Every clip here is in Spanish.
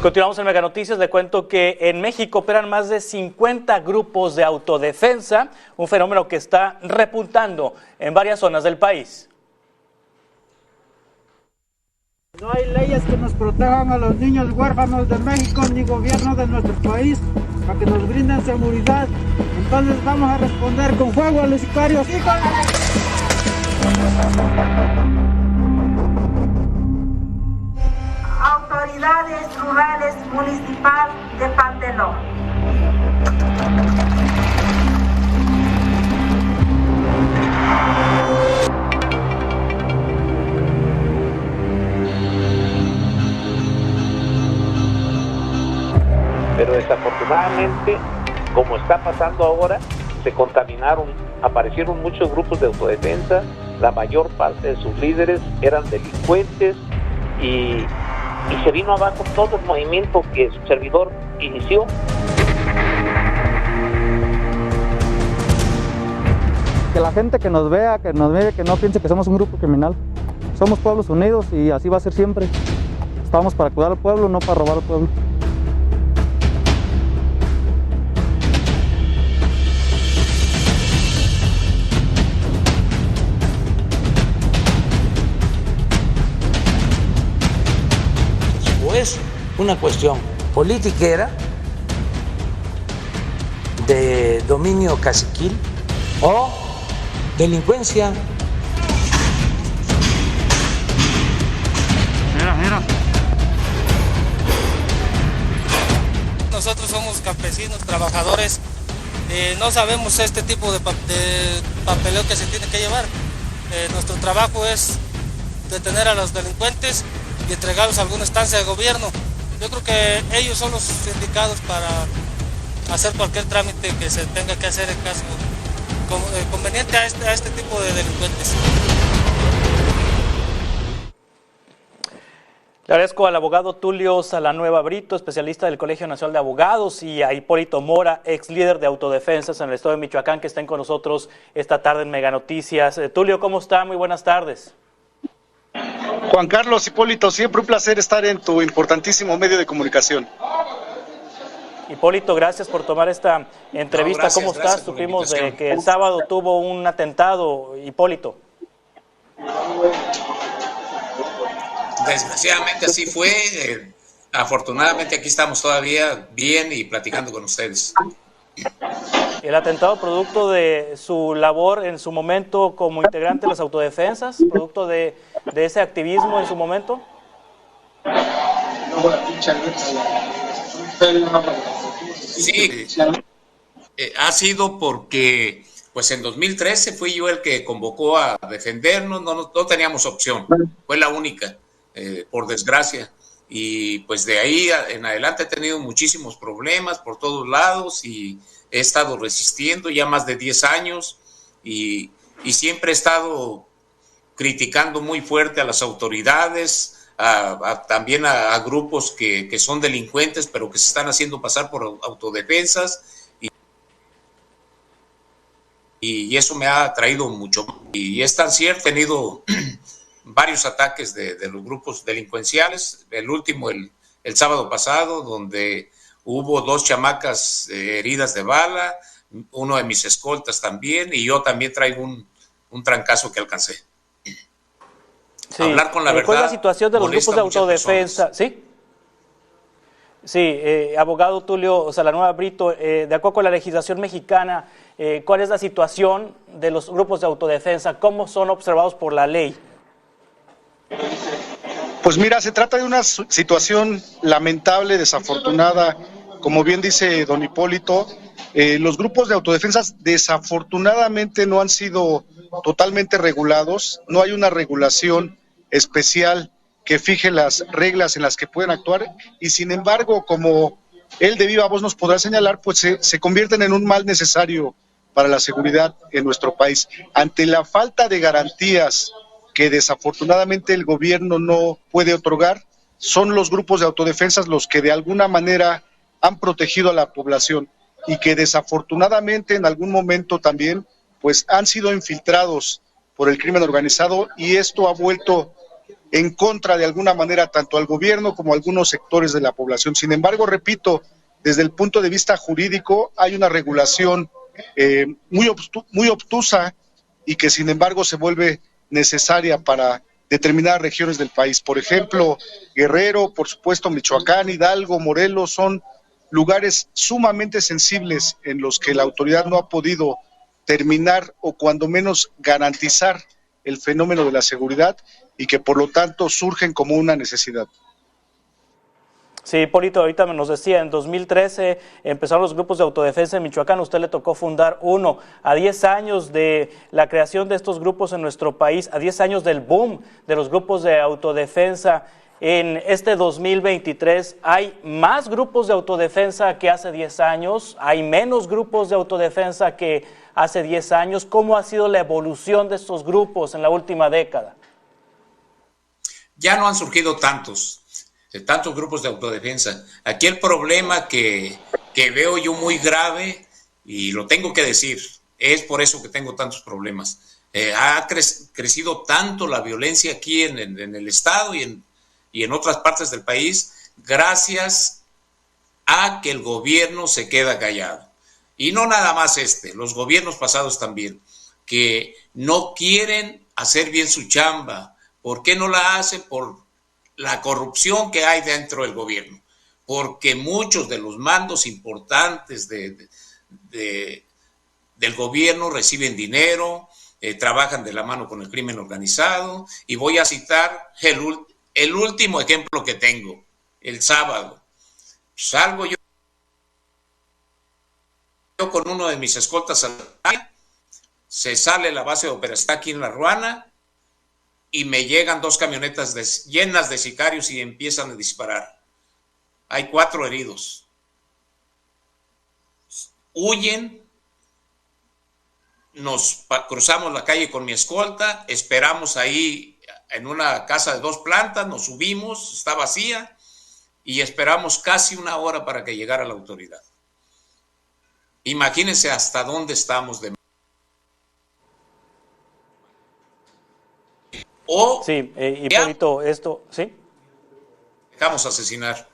Continuamos en Mega Noticias. Le cuento que en México operan más de 50 grupos de autodefensa, un fenómeno que está repuntando en varias zonas del país. No hay leyes que nos protejan a los niños huérfanos de México ni gobierno de nuestro país para que nos brinden seguridad. Entonces vamos a responder con fuego a los sicarios. Autoridades rurales municipal de Pantelón. Pero desafortunadamente, como está pasando ahora, se contaminaron, aparecieron muchos grupos de autodefensa, la mayor parte de sus líderes eran delincuentes y se vino abajo todo el movimiento que su servidor inició. Que la gente que nos vea, que nos mire, que no piense que somos un grupo criminal. Somos pueblos unidos y así va a ser siempre. Estamos para cuidar al pueblo, no para robar al pueblo. Es una cuestión politiquera de dominio caciquil o delincuencia. Mira. Nosotros somos campesinos, trabajadores, no sabemos este tipo de papeleo que se tiene que llevar. Nuestro trabajo es detener a los delincuentes y entregarlos a alguna instancia de gobierno. Yo creo que ellos son los indicados para hacer cualquier trámite que se tenga que hacer en caso conveniente a este tipo de delincuentes. Le agradezco al abogado Tulio Salanueva Brito, especialista del Colegio Nacional de Abogados, y a Hipólito Mora, ex líder de autodefensas en el estado de Michoacán, que estén con nosotros esta tarde en Mega Noticias. Tulio, ¿cómo está? Muy buenas tardes. Juan Carlos, Hipólito, siempre un placer estar en tu importantísimo medio de comunicación. Hipólito, gracias por tomar esta entrevista. Gracias, ¿Cómo estás? Supimos de que el sábado tuvo un atentado, Hipólito. Desgraciadamente así fue. Afortunadamente aquí estamos todavía bien y platicando con ustedes. ¿El atentado producto de su labor en su momento como integrante de las autodefensas? ¿Producto de ese activismo en su momento? Sí, ha sido porque pues en 2013 fui yo el que convocó a defendernos, no teníamos opción, fue la única, por desgracia. Y pues de ahí en adelante he tenido muchísimos problemas por todos lados y he estado resistiendo ya más de 10 años y siempre he estado criticando muy fuerte a las autoridades, también a grupos que son delincuentes pero que se están haciendo pasar por autodefensas y eso me ha traído mucho. Y es tan cierto, he tenido varios ataques de los grupos delincuenciales, el último el sábado pasado, donde hubo 2 chamacas heridas de bala, uno de mis escoltas también, y yo también traigo un trancazo que alcancé. Sí. Hablar con la verdad. ¿Cuál es la situación de los grupos de autodefensa? ¿Sí? Sí, abogado Tulio Salanueva Brito, de acuerdo con la legislación mexicana, ¿cuál es la situación de los grupos de autodefensa? ¿Cómo son observados por la ley? Pues mira, se trata de una situación lamentable, desafortunada, como bien dice don Hipólito. Los grupos de autodefensas desafortunadamente no han sido totalmente regulados, no hay una regulación especial que fije las reglas en las que pueden actuar y sin embargo, como él de viva voz nos podrá señalar, pues se convierten en un mal necesario para la seguridad en nuestro país. Ante la falta de garantías que desafortunadamente el gobierno no puede otorgar, son los grupos de autodefensas los que de alguna manera han protegido a la población y que desafortunadamente en algún momento también pues han sido infiltrados por el crimen organizado y esto ha vuelto en contra de alguna manera tanto al gobierno como a algunos sectores de la población. Sin embargo, repito, desde el punto de vista jurídico hay una regulación muy obtusa y que sin embargo se vuelve necesaria para determinadas regiones del país. Por ejemplo, Guerrero, por supuesto Michoacán, Hidalgo, Morelos, son lugares sumamente sensibles en los que la autoridad no ha podido terminar o cuando menos garantizar el fenómeno de la seguridad y que por lo tanto surgen como una necesidad. Sí, Hipólito, ahorita nos decía, en 2013 empezaron los grupos de autodefensa en Michoacán, a usted le tocó fundar uno. A 10 años de la creación de estos grupos en nuestro país, a 10 años del boom de los grupos de autodefensa, en este 2023, ¿hay más grupos de autodefensa que hace 10 años? ¿Hay menos grupos de autodefensa que hace 10 años? ¿Cómo ha sido la evolución de estos grupos en la última década? Ya no han surgido tantos grupos de autodefensa. Aquí el problema que veo yo muy grave, y lo tengo que decir, es por eso que tengo tantos problemas. Ha crecido tanto la violencia aquí en el estado y en otras partes del país, gracias a que el gobierno se queda callado. Y no nada más los gobiernos pasados también, que no quieren hacer bien su chamba. ¿Por qué no la hacen? Por la corrupción que hay dentro del gobierno. Porque muchos de los mandos importantes del gobierno reciben dinero, trabajan de la mano con el crimen organizado. Y voy a citar el último ejemplo que tengo. El sábado salgo yo con uno de mis escoltas a la calle, se sale la base de operación aquí en La Ruana y me llegan 2 camionetas llenas de sicarios y empiezan a disparar. Hay 4 heridos. Huyen, nos cruzamos la calle con mi escolta, esperamos ahí en una casa de 2 plantas, nos subimos, está vacía, y esperamos casi 1 hora para que llegara la autoridad. Imagínense hasta dónde estamos de... Sí, Hipólito, esto, ¿sí? Dejamos asesinar.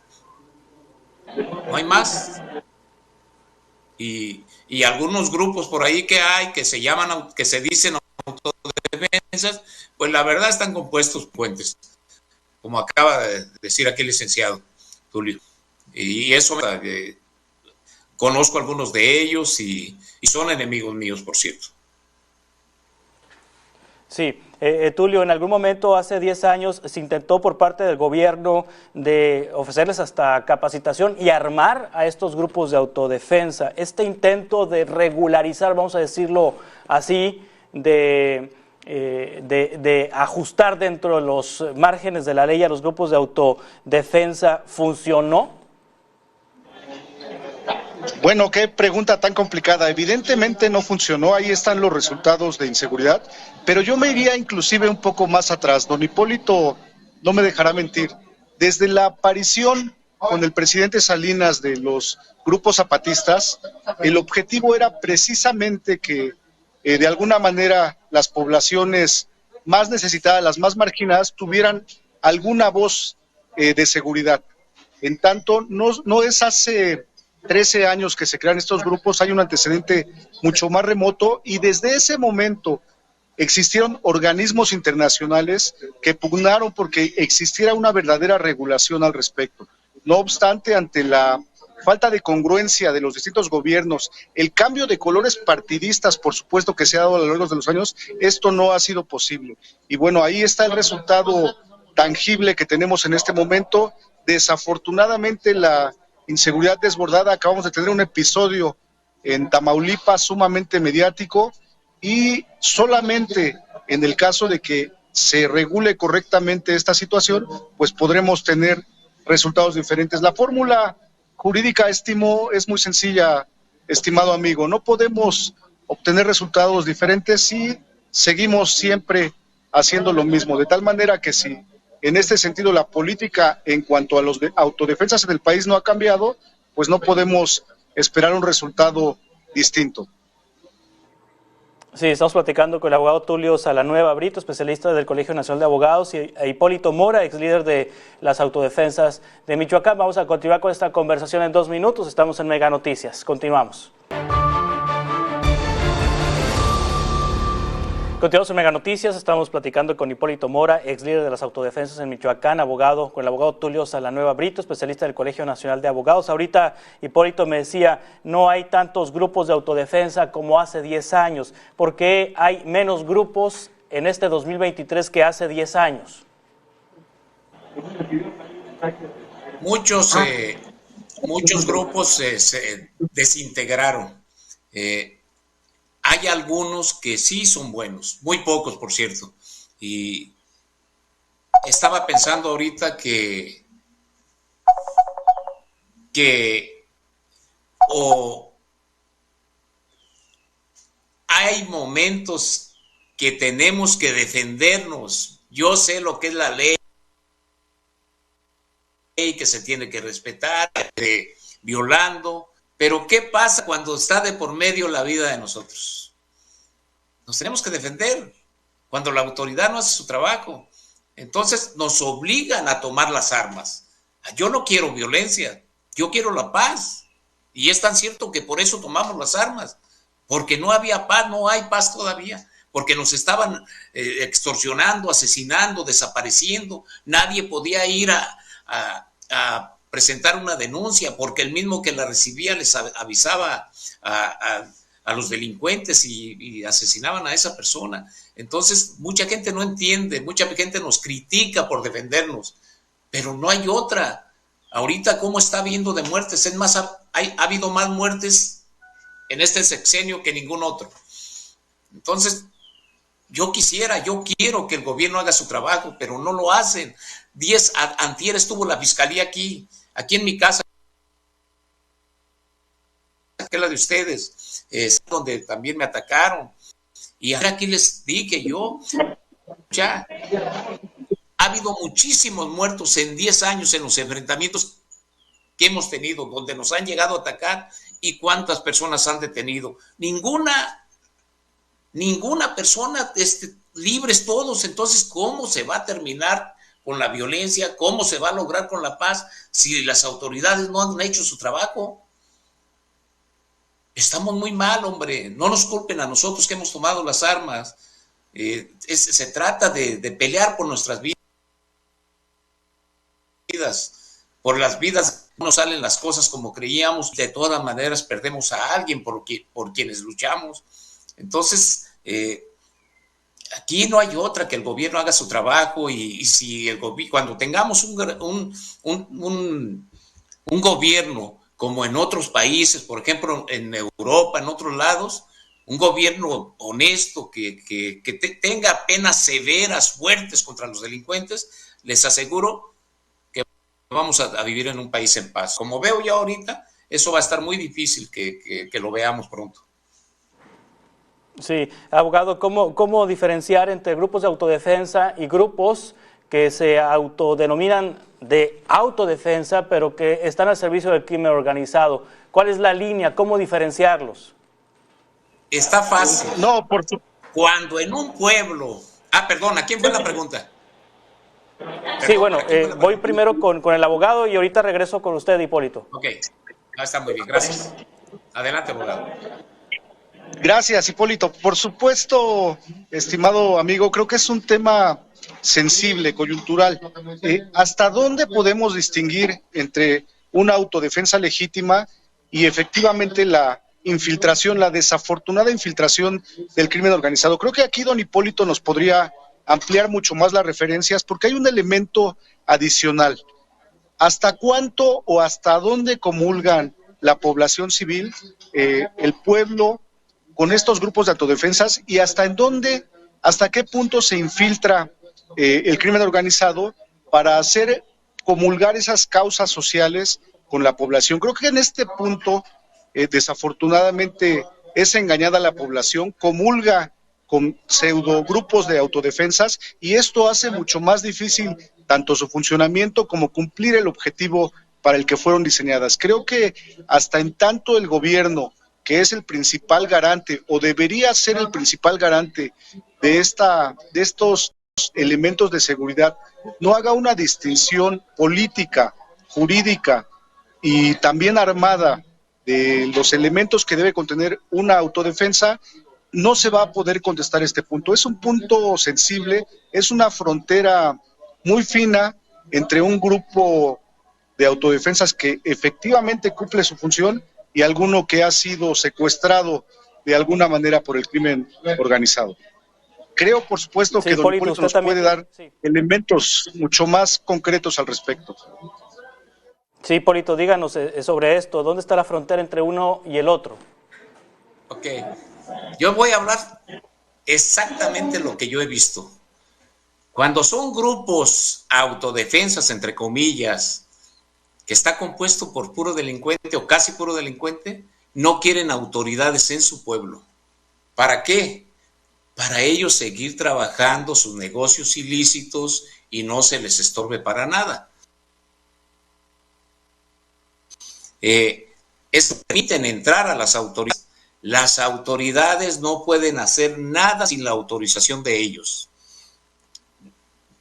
No hay más. Y algunos grupos por ahí que hay, que se llaman, que se dicen autodefensas, pues la verdad están compuestos puentes, como acaba de decir aquí el licenciado Tulio. Y eso, conozco algunos de ellos y son enemigos míos, por cierto. Sí, Tulio, en algún momento hace 10 años se intentó por parte del gobierno de ofrecerles hasta capacitación y armar a estos grupos de autodefensa. Este intento de regularizar, vamos a decirlo así, de ajustar dentro de los márgenes de la ley a los grupos de autodefensa, ¿funcionó? Bueno, qué pregunta tan complicada. Evidentemente no funcionó, ahí están los resultados de inseguridad, pero yo me iría inclusive un poco más atrás. Don Hipólito no me dejará mentir. Desde la aparición con el presidente Salinas de los grupos zapatistas, el objetivo era precisamente que de alguna manera las poblaciones más necesitadas, las más marginadas, tuvieran alguna voz de seguridad. En tanto, no es hace 13 años que se crean estos grupos, hay un antecedente mucho más remoto y desde ese momento existieron organismos internacionales que pugnaron porque existiera una verdadera regulación al respecto. No obstante, ante la falta de congruencia de los distintos gobiernos, el cambio de colores partidistas, por supuesto que se ha dado a lo largo de los años, esto no ha sido posible. Y bueno, ahí está el resultado tangible que tenemos en este momento. Desafortunadamente la inseguridad desbordada, acabamos de tener un episodio en Tamaulipas sumamente mediático y solamente en el caso de que se regule correctamente esta situación, pues podremos tener resultados diferentes. La fórmula jurídica, estimo, es muy sencilla, estimado amigo. No podemos obtener resultados diferentes si seguimos siempre haciendo lo mismo, de tal manera que si en este sentido la política en cuanto a los autodefensas en el país no ha cambiado, pues no podemos esperar un resultado distinto. Sí, estamos platicando con el abogado Tulio Salanueva Brito, especialista del Colegio Nacional de Abogados, y Hipólito Mora, ex líder de las autodefensas de Michoacán. Vamos a continuar con esta conversación en 2 minutos. Estamos en Mega Noticias. Continuamos. Continuamos en Mega Noticias, estamos platicando con Hipólito Mora, ex líder de las autodefensas en Michoacán, con el abogado Tulio Salanueva Brito, especialista del Colegio Nacional de Abogados. Ahorita Hipólito me decía, no hay tantos grupos de autodefensa como hace 10 años. ¿Por qué hay menos grupos en este 2023 que hace 10 años? Muchos grupos se desintegraron. Hay algunos que sí son buenos, muy pocos, por cierto. Y estaba pensando ahorita que hay momentos que tenemos que defendernos. Yo sé lo que es la ley, que se tiene que respetar, violando. Pero ¿qué pasa cuando está de por medio la vida de nosotros? Nos tenemos que defender cuando la autoridad no hace su trabajo. Entonces nos obligan a tomar las armas. Yo no quiero violencia, yo quiero la paz. Y es tan cierto que por eso tomamos las armas, porque no había paz, no hay paz todavía, porque nos estaban extorsionando, asesinando, desapareciendo. Nadie podía ir a presentar una denuncia, porque el mismo que la recibía les avisaba a los delincuentes y asesinaban a esa persona. Entonces, mucha gente no entiende, mucha gente nos critica por defendernos, pero no hay otra. Ahorita, ¿cómo está habiendo de muertes? Es más, ha habido más muertes en este sexenio que ningún otro. Entonces, yo quiero que el gobierno haga su trabajo, pero no lo hacen. Antier estuvo la fiscalía aquí en mi casa, que es la de ustedes, donde también me atacaron. Y ahora aquí les dije yo, ya ha habido muchísimos muertos en 10 años en los enfrentamientos que hemos tenido, donde nos han llegado a atacar, y cuántas personas han detenido. Ninguna persona, libres todos. Entonces, ¿cómo se va a terminar con la violencia? ¿Cómo se va a lograr con la paz si las autoridades no han hecho su trabajo? Estamos muy mal, hombre. No nos culpen a nosotros que hemos tomado las armas. Se trata de pelear por nuestras vidas. Por las vidas no salen las cosas como creíamos. De todas maneras perdemos a alguien por quienes luchamos. Entonces, aquí no hay otra que el gobierno haga su trabajo, y si cuando tengamos un gobierno como en otros países, por ejemplo en Europa, en otros lados, un gobierno honesto que tenga penas severas, fuertes contra los delincuentes, les aseguro que vamos a vivir en un país en paz. Como veo ya ahorita, eso va a estar muy difícil que lo veamos pronto. Sí, abogado, ¿cómo diferenciar entre grupos de autodefensa y grupos que se autodenominan de autodefensa, pero que están al servicio del crimen organizado? ¿Cuál es la línea? ¿Cómo diferenciarlos? Está fácil. No, cuando en un pueblo... perdón, ¿a quién fue la pregunta? Sí, bueno, voy primero con el abogado y ahorita regreso con usted, Hipólito. Ok, está muy bien, gracias. Adelante, abogado. Gracias, Hipólito. Por supuesto, estimado amigo, creo que es un tema sensible, coyuntural. ¿Hasta dónde podemos distinguir entre una autodefensa legítima y efectivamente la infiltración, la desafortunada infiltración del crimen organizado? Creo que aquí don Hipólito nos podría ampliar mucho más las referencias, porque hay un elemento adicional. ¿Hasta cuánto o hasta dónde comulgan la población civil, el pueblo, con estos grupos de autodefensas, y hasta qué punto se infiltra el crimen organizado para hacer comulgar esas causas sociales con la población? Creo que en este punto, desafortunadamente, es engañada la población, comulga con pseudo grupos de autodefensas, y esto hace mucho más difícil tanto su funcionamiento como cumplir el objetivo para el que fueron diseñadas. Creo que hasta en tanto el gobierno que es el principal garante o debería ser el principal garante de estos elementos de seguridad, no haga una distinción política, jurídica y también armada de los elementos que debe contener una autodefensa, no se va a poder contestar este punto. Es un punto sensible, es una frontera muy fina entre un grupo de autodefensas que efectivamente cumple su función y alguno que ha sido secuestrado de alguna manera por el crimen organizado. Creo, por supuesto, que don Hipólito nos puede dar elementos mucho más concretos al respecto. Sí, Hipólito, díganos sobre esto. ¿Dónde está la frontera entre uno y el otro? Ok, yo voy a hablar exactamente lo que yo he visto. Cuando son grupos autodefensas, entre comillas, que está compuesto por puro delincuente o casi puro delincuente, no quieren autoridades en su pueblo. ¿Para qué? Para ellos seguir trabajando sus negocios ilícitos y no se les estorbe para nada. Permiten entrar a las autoridades. Las autoridades no pueden hacer nada sin la autorización de ellos.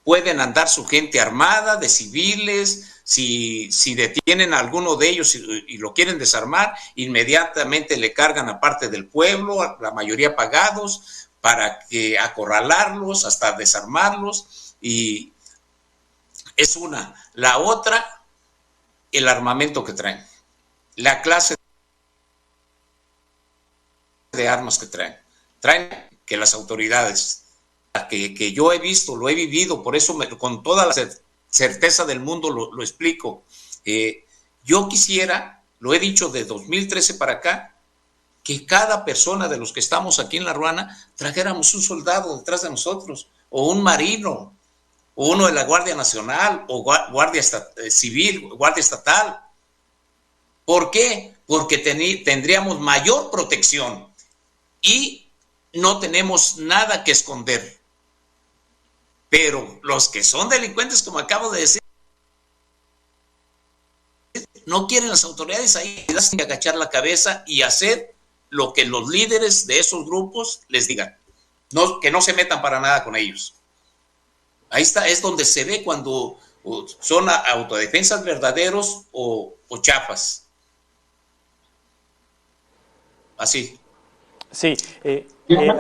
Pueden andar su gente armada, de civiles, si detienen a alguno de ellos y lo quieren desarmar, inmediatamente le cargan a parte del pueblo, la mayoría pagados, para que acorralarlos, hasta desarmarlos, y es una. La otra, el armamento que traen, la clase de armas que traen que las autoridades, que yo he visto, lo he vivido, por eso con toda la certeza del mundo lo explico. Yo quisiera, lo he dicho de 2013 para acá, que cada persona de los que estamos aquí en La Ruana trajéramos un soldado detrás de nosotros, o un marino, o uno de la Guardia Nacional, o Guardia Civil, Guardia Estatal. ¿Por qué? Porque tendríamos mayor protección y no tenemos nada que esconder. Pero los que son delincuentes, como acabo de decir, no quieren las autoridades ahí, tienen que agachar la cabeza y hacer lo que los líderes de esos grupos les digan. No, que no se metan para nada con ellos. Ahí está, es donde se ve cuando son autodefensas verdaderos o chafas. Así. Sí,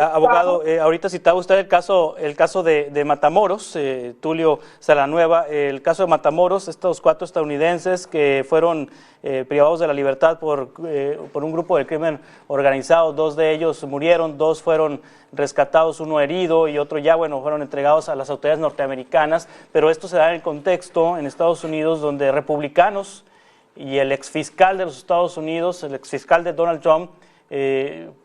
abogado, ahorita citaba usted el caso de Matamoros, Tulio Salanueva, el caso de Matamoros, estos 4 estadounidenses que fueron privados de la libertad por un grupo de crimen organizado. 2 de ellos murieron, 2 fueron rescatados, 1 herido y otro ya, fueron entregados a las autoridades norteamericanas, pero esto se da en el contexto en Estados Unidos donde republicanos y el exfiscal de los Estados Unidos, el exfiscal de Donald Trump,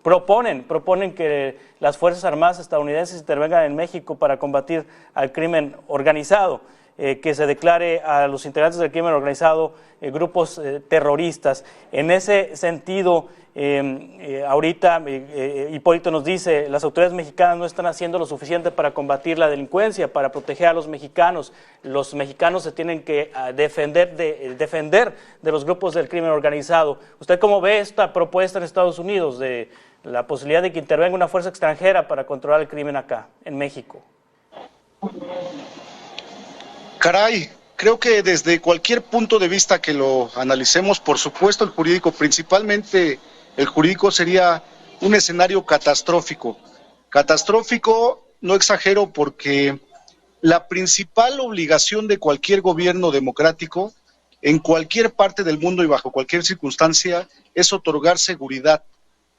proponen que las Fuerzas Armadas estadounidenses intervengan en México para combatir al crimen organizado, que se declare a los integrantes del crimen organizado grupos terroristas. En ese sentido, ahorita Hipólito nos dice, las autoridades mexicanas no están haciendo lo suficiente para combatir la delincuencia, para proteger a los mexicanos. Los mexicanos se tienen que defender de los grupos del crimen organizado. ¿Usted cómo ve esta propuesta en Estados Unidos de la posibilidad de que intervenga una fuerza extranjera para controlar el crimen acá, en México? Caray, creo que desde cualquier punto de vista que lo analicemos, por supuesto el jurídico, principalmente el jurídico, sería un escenario catastrófico. Catastrófico, no exagero, porque la principal obligación de cualquier gobierno democrático en cualquier parte del mundo y bajo cualquier circunstancia es otorgar seguridad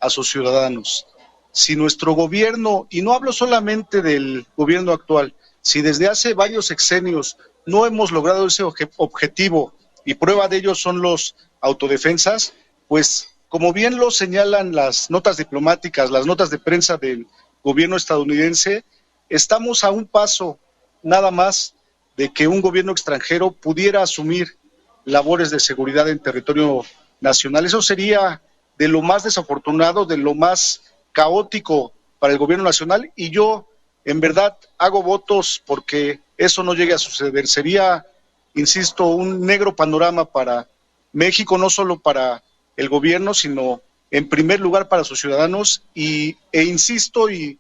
a sus ciudadanos. Si nuestro gobierno, y no hablo solamente del gobierno actual, si desde hace varios sexenios no hemos logrado ese objetivo, y prueba de ello son los autodefensas, pues como bien lo señalan las notas diplomáticas, las notas de prensa del gobierno estadounidense, estamos a un paso nada más de que un gobierno extranjero pudiera asumir labores de seguridad en territorio nacional. Eso sería de lo más desafortunado, de lo más caótico para el gobierno nacional, y yo en verdad hago votos porque eso no llegue a suceder. Sería, insisto, un negro panorama para México, no solo para el gobierno, sino en primer lugar para sus ciudadanos e insisto y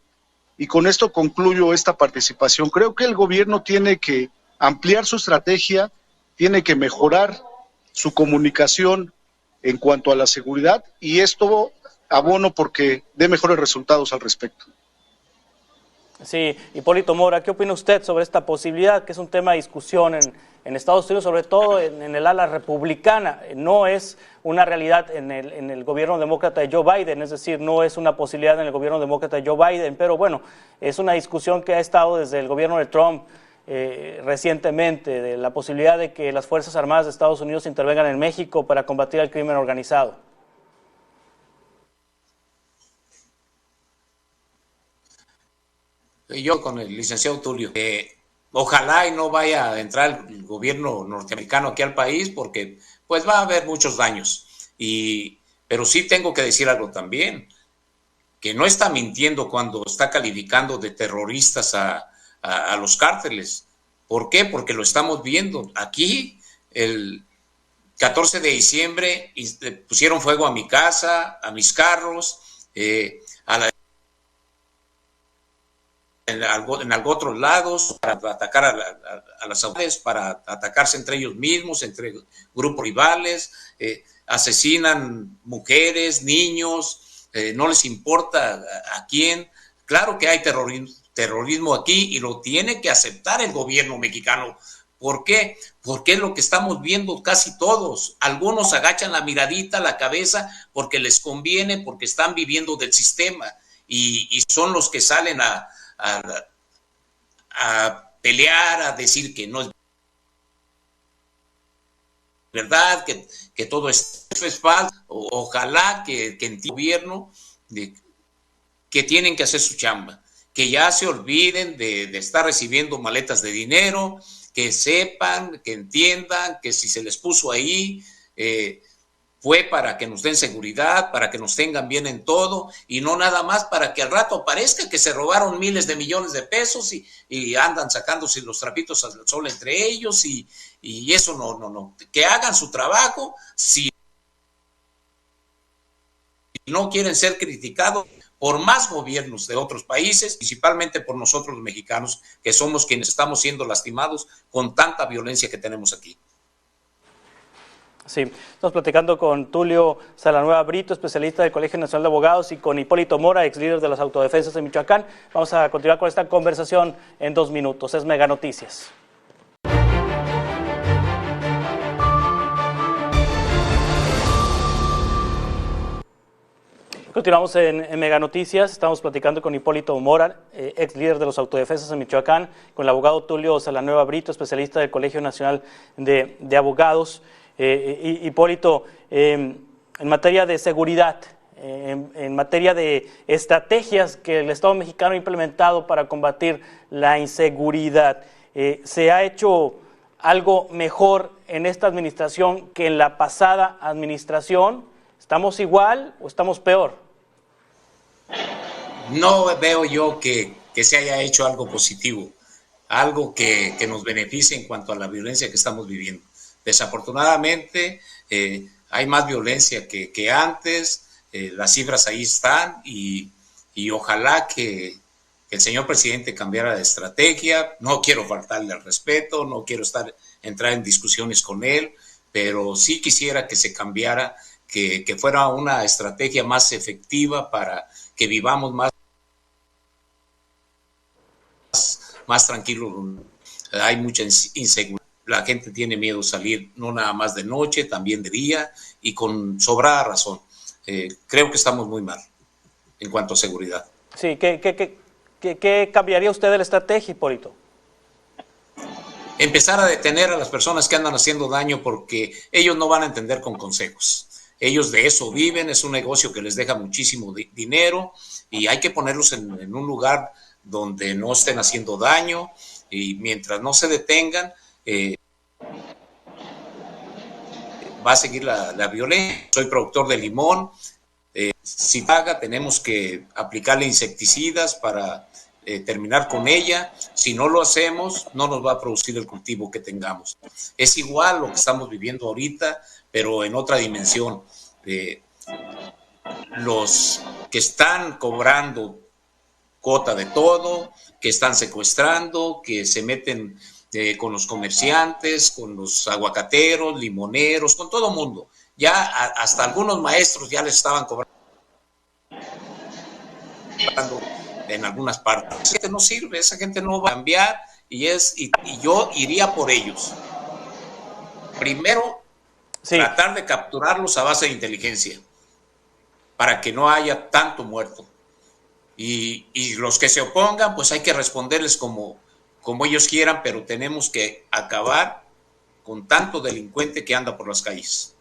con esto concluyo esta participación. Creo que el gobierno tiene que ampliar su estrategia, tiene que mejorar su comunicación en cuanto a la seguridad y esto abono porque dé mejores resultados al respecto. Sí, Hipólito Mora, ¿qué opina usted sobre esta posibilidad, que es un tema de discusión en Estados Unidos, sobre todo en el ala republicana? No es una realidad en el gobierno demócrata de Joe Biden, es decir, no es una posibilidad en el gobierno demócrata de Joe Biden, pero bueno, es una discusión que ha estado desde el gobierno de Trump recientemente, de la posibilidad de que las Fuerzas Armadas de Estados Unidos intervengan en México para combatir el crimen organizado. Yo con el licenciado Tulio, ojalá y no vaya a entrar el gobierno norteamericano aquí al país porque pues va a haber muchos daños. Pero sí tengo que decir algo también, que no está mintiendo cuando está calificando de terroristas a los cárteles. ¿Por qué? Porque lo estamos viendo. Aquí el 14 de diciembre pusieron fuego a mi casa, a mis carros, en otros lados, para atacar a las autoridades, para atacarse entre ellos mismos, entre grupos rivales, asesinan mujeres, niños, no les importa a quién. Claro que hay terrorismo aquí y lo tiene que aceptar el gobierno mexicano. ¿Por qué? Porque es lo que estamos viendo casi todos. Algunos agachan la miradita, la cabeza, porque les conviene, porque están viviendo del sistema y son los que salen a pelear, a decir que no es verdad, que todo esto es falso. Ojalá que entienda el gobierno que tienen que hacer su chamba, que ya se olviden de estar recibiendo maletas de dinero, que sepan, que entiendan que si se les puso ahí, fue para que nos den seguridad, para que nos tengan bien en todo y no nada más para que al rato parezca que se robaron miles de millones de pesos y andan sacándose los trapitos al sol entre ellos y eso no. Que hagan su trabajo. Si no quieren ser criticados por más gobiernos de otros países, principalmente por nosotros los mexicanos, que somos quienes estamos siendo lastimados con tanta violencia que tenemos aquí. Sí, estamos platicando con Tulio Salanueva Brito, especialista del Colegio Nacional de Abogados, y con Hipólito Mora, ex líder de las autodefensas de Michoacán. Vamos a continuar con esta conversación en 2 minutos. Es Mega Noticias. Continuamos en Mega Noticias. Estamos platicando con Hipólito Mora, ex líder de los autodefensas de Michoacán, con el abogado Tulio Salanueva Brito, especialista del Colegio Nacional de Abogados. Hipólito, en materia de seguridad, en materia de estrategias que el Estado mexicano ha implementado para combatir la inseguridad, ¿se ha hecho algo mejor en esta administración que en la pasada administración? ¿Estamos igual o estamos peor? No veo yo que se haya hecho algo positivo, algo que nos beneficie en cuanto a la violencia que estamos viviendo. Desafortunadamente hay más violencia que antes, las cifras ahí están y ojalá que el señor presidente cambiara de estrategia. No quiero faltarle al respeto, no quiero entrar en discusiones con él, pero sí quisiera que se cambiara, que fuera una estrategia más efectiva para que vivamos más tranquilos. Hay mucha inseguridad. La gente tiene miedo de salir, no nada más de noche, también de día, y con sobrada razón. Creo que estamos muy mal en cuanto a seguridad. Sí, ¿qué cambiaría usted de la estrategia, Hipólito? Empezar a detener a las personas que andan haciendo daño, porque ellos no van a entender con consejos. Ellos de eso viven, es un negocio que les deja muchísimo dinero y hay que ponerlos en un lugar donde no estén haciendo daño, y mientras no se detengan, va a seguir la violencia. Soy productor de limón. Si paga, tenemos que aplicarle insecticidas para terminar con ella. Si no lo hacemos, no nos va a producir el cultivo que tengamos. Es igual lo que estamos viviendo ahorita, pero en otra dimensión. los que están cobrando cuota de todo, que están secuestrando, que se meten con los comerciantes, con los aguacateros, limoneros, con todo mundo. Ya hasta algunos maestros ya les estaban cobrando en algunas partes. Esa gente no sirve, esa gente no va a cambiar y yo iría por ellos. Primero, tratar de capturarlos a base de inteligencia para que no haya tanto muerto. Y los que se opongan, pues hay que responderles como ellos quieran, pero tenemos que acabar con tanto delincuente que anda por las calles.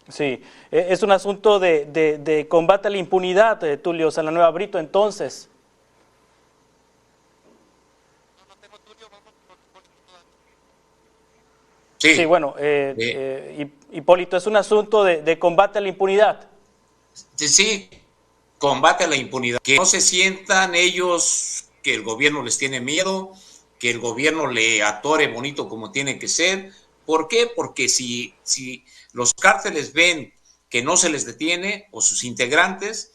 Sí, es un asunto de combate a la impunidad, Tulio Salanueva Brito, entonces. Sí, bueno, Hipólito, es un asunto de combate a la impunidad. Sí, combate a la impunidad. Que no se sientan ellos que el gobierno les tiene miedo, que el gobierno le atore bonito como tiene que ser. ¿Por qué? Porque si los cárteles ven que no se les detiene o sus integrantes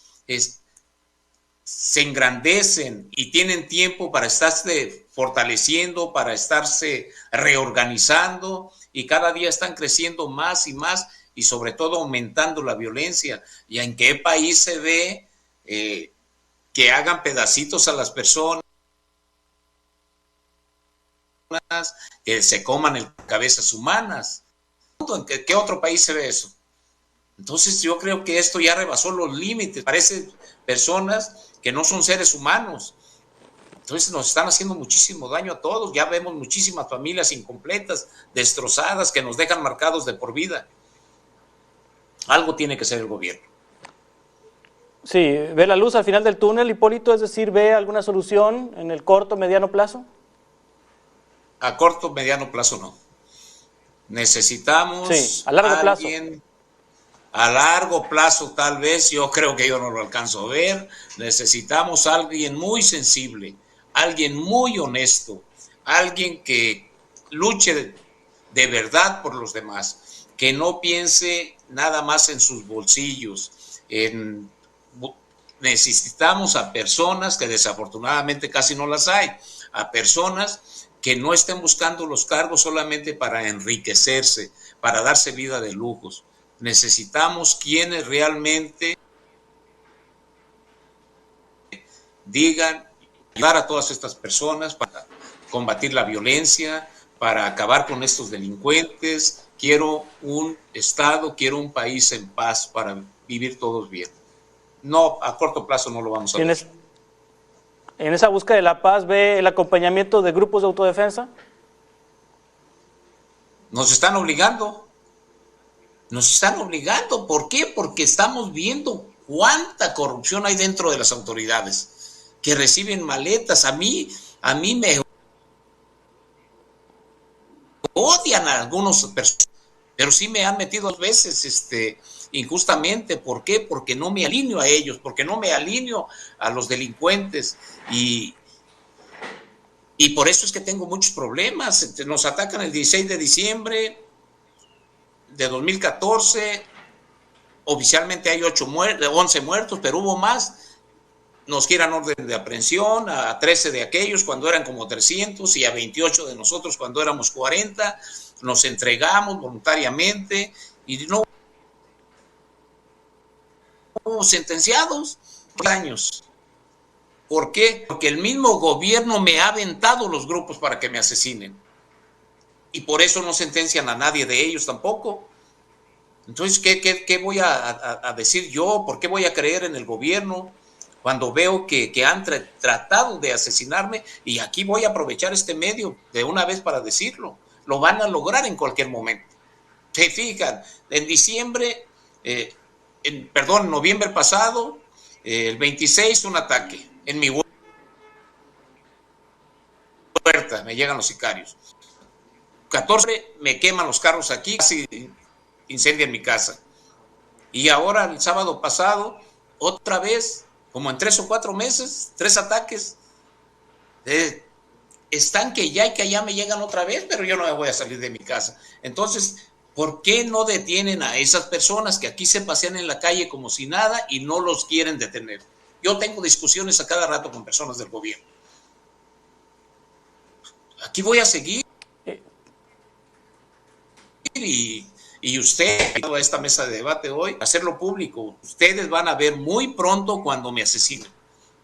se engrandecen y tienen tiempo para estarse fortaleciendo, para estarse reorganizando y cada día están creciendo más y más y sobre todo aumentando la violencia. ¿Y en qué país se ve que hagan pedacitos a las personas, que se coman cabezas humanas? ¿En qué otro país se ve eso? Entonces yo creo que esto ya rebasó los límites. Parecen personas que no son seres humanos. Entonces nos están haciendo muchísimo daño a todos. Ya vemos muchísimas familias incompletas, destrozadas, que nos dejan marcados de por vida. Algo tiene que hacer el gobierno. Sí, ¿ve la luz al final del túnel, Hipólito? Es decir, ¿ve alguna solución en el corto, mediano plazo? A corto, mediano plazo no. Necesitamos a largo plazo. A largo plazo tal vez, yo creo que yo no lo alcanzo a ver. Necesitamos a alguien muy sensible, alguien muy honesto, alguien que luche de verdad por los demás, que no piense nada más en sus bolsillos. Necesitamos a personas que desafortunadamente casi no las hay, a personas que no estén buscando los cargos solamente para enriquecerse, para darse vida de lujos. Necesitamos quienes realmente digan, ayudar a todas estas personas para combatir la violencia, para acabar con estos delincuentes. Quiero un Estado, quiero un país en paz para vivir todos bien. No, a corto plazo no lo vamos a ver. ¿En esa búsqueda de la paz ve el acompañamiento de grupos de autodefensa? Nos están obligando. ¿Por qué? Porque estamos viendo cuánta corrupción hay dentro de las autoridades, que reciben maletas. A mí me odian a algunos personas, pero sí me han metido 2 veces injustamente. ¿Por qué? Porque no me alineo a ellos, porque no me alineo a los delincuentes y por eso es que tengo muchos problemas. Nos atacan el 16 de diciembre de 2014, oficialmente hay 11 muertos, pero hubo más. Nos quieren orden de aprehensión a 13 de aquellos cuando eran como 300 y a 28 de nosotros cuando éramos 40. Nos entregamos voluntariamente y no fuimos sentenciados por años. ¿Por qué? Porque el mismo gobierno me ha aventado los grupos para que me asesinen. Y por eso no sentencian a nadie de ellos tampoco. Entonces, ¿qué voy a decir yo? ¿Por qué voy a creer en el gobierno cuando veo que han tratado de asesinarme? Y aquí voy a aprovechar este medio de una vez para decirlo. Lo van a lograr en cualquier momento. Se fijan, en diciembre, noviembre pasado, el 26, un ataque en mi puerta, me llegan los sicarios. 14 me queman los carros aquí, casi incendian mi casa. Y ahora el sábado pasado, otra vez, como en 3 o 4 meses, 3 ataques. Están que ya me llegan otra vez, pero yo no me voy a salir de mi casa. Entonces, ¿Por qué no detienen a esas personas que aquí se pasean en la calle como si nada y no los quieren detener? Yo tengo discusiones a cada rato con personas del gobierno. Aquí voy a seguir. Y usted, a esta mesa de debate hoy, hacerlo público. Ustedes van a ver muy pronto cuando me asesinen.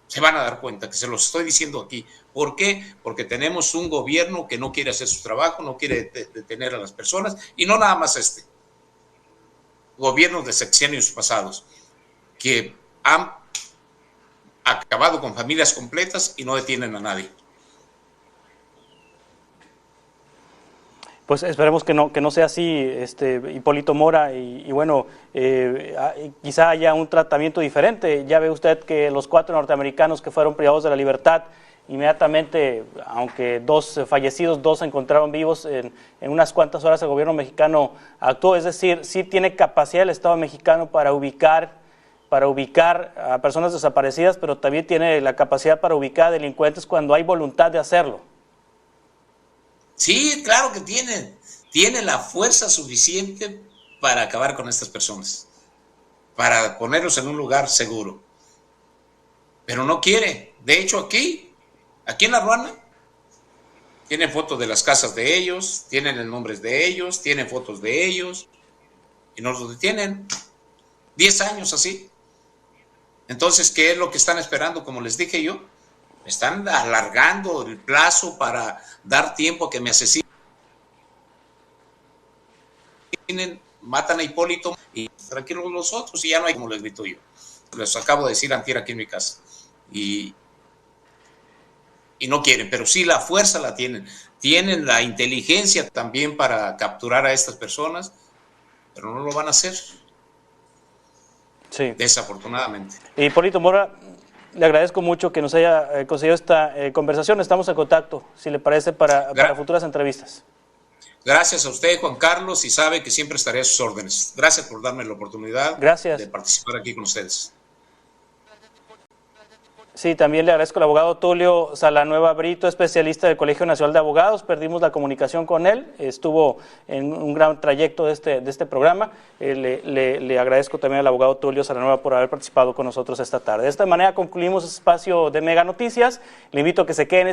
Se van a dar cuenta que se los estoy diciendo aquí. ¿Por qué? Porque tenemos un gobierno que no quiere hacer su trabajo, no quiere detener a las personas, y no nada más gobiernos de sexenios pasados, que han acabado con familias completas y no detienen a nadie. Pues esperemos que no sea así, Hipólito Mora, y bueno, quizá haya un tratamiento diferente. Ya ve usted que los 4 norteamericanos que fueron privados de la libertad, inmediatamente, aunque 2 fallecidos, 2 se encontraron vivos, en unas cuantas horas el gobierno mexicano actuó. Es decir, sí tiene capacidad el Estado mexicano para ubicar a personas desaparecidas, pero también tiene la capacidad para ubicar a delincuentes cuando hay voluntad de hacerlo. Sí, claro que tiene la fuerza suficiente para acabar con estas personas, para ponerlos en un lugar seguro, pero no quiere. De hecho, aquí en La Ruana, tienen fotos de las casas de ellos, tienen el nombre de ellos, tienen fotos de ellos, y no los detienen. 10 años así. Entonces, ¿qué es lo que están esperando? Como les dije yo, están alargando el plazo para dar tiempo a que me asesinen, matan a Hipólito y tranquilos los otros, y ya no hay, como les grito yo. Les acabo de decir antier aquí en mi casa. Y no quieren, pero sí la fuerza la tienen. Tienen la inteligencia también para capturar a estas personas, pero no lo van a hacer. Sí. Desafortunadamente. Hipólito Mora, le agradezco mucho que nos haya concedido esta conversación. Estamos en contacto, si le parece, para futuras entrevistas. Gracias a usted, Juan Carlos, y sabe que siempre estaré a sus órdenes. Gracias por darme la oportunidad de participar aquí con ustedes. Sí, también le agradezco al abogado Tulio Salanueva Brito, especialista del Colegio Nacional de Abogados. Perdimos la comunicación con él, estuvo en un gran trayecto de este programa. Le agradezco también al abogado Tulio Salanueva por haber participado con nosotros esta tarde. De esta manera concluimos este espacio de Mega Noticias. Le invito a que se queden